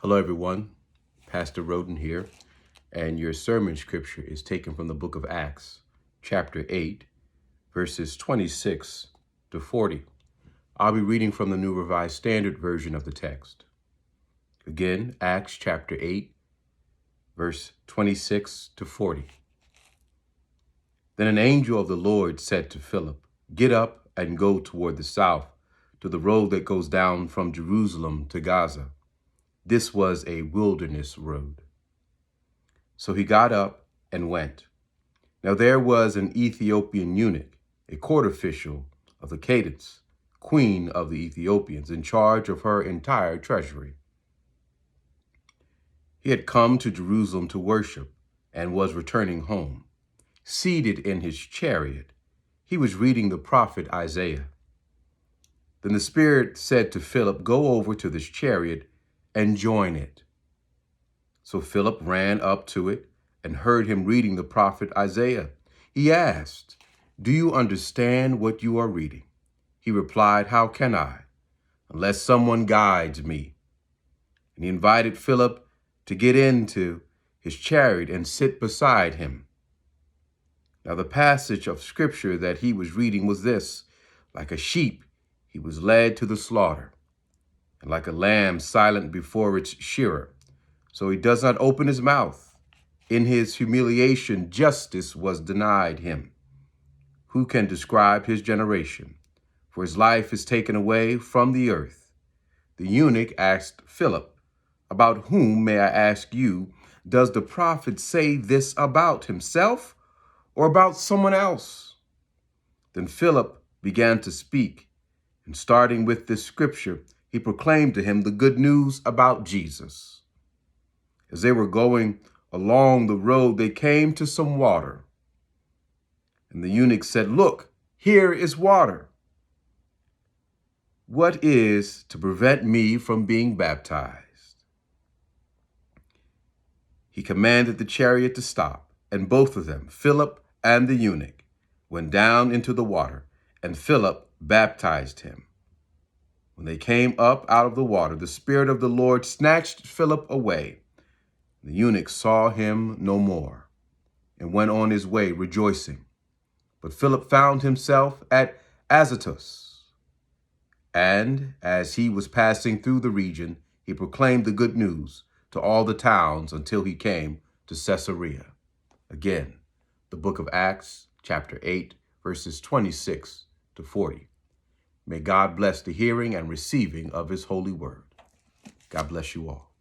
Hello, everyone. Pastor Roden here, and your sermon scripture is taken from the book of Acts, chapter 8, verses 26 to 40. I'll be reading from the New Revised Standard Version of the text. Again, Acts chapter 8, verse 26 to 40. Then an angel of the Lord said to Philip, "Get up and go toward the south, to the road that goes down from Jerusalem to Gaza." This was a wilderness road. So he got up and went. Now there was an Ethiopian eunuch, a court official of the Candace, queen of the Ethiopians, in charge of her entire treasury. He had come to Jerusalem to worship and was returning home. Seated in his chariot, he was reading the prophet Isaiah. Then the Spirit said to Philip, "Go over to this chariot and join it." So Philip ran up to it and heard him reading the prophet Isaiah. He asked, "Do you understand what you are reading?" He replied, "How can I, unless someone guides me?" And he invited Philip to get into his chariot and sit beside him. Now the passage of scripture that he was reading was this: "Like a sheep, he was led to the slaughter, and like a lamb silent before its shearer, so he does not open his mouth. In his humiliation, justice was denied him. Who can describe his generation? For his life is taken away from the earth." The eunuch asked Philip, "About whom, may I ask you, does the prophet say this about himself or about someone else?" Then Philip began to speak, and starting with this scripture, he proclaimed to him the good news about Jesus. As they were going along the road, they came to some water. And the eunuch said, "Look, here is water. What is to prevent me from being baptized?" He commanded the chariot to stop, and both of them, Philip and the eunuch, went down into the water, and Philip baptized him. When they came up out of the water, the Spirit of the Lord snatched Philip away. The eunuch saw him no more and went on his way rejoicing. But Philip found himself at Azotus. And as he was passing through the region, he proclaimed the good news to all the towns until he came to Caesarea. Again, the book of Acts, chapter 8, verses 26 to 40. May God bless the hearing and receiving of his holy word. God bless you all.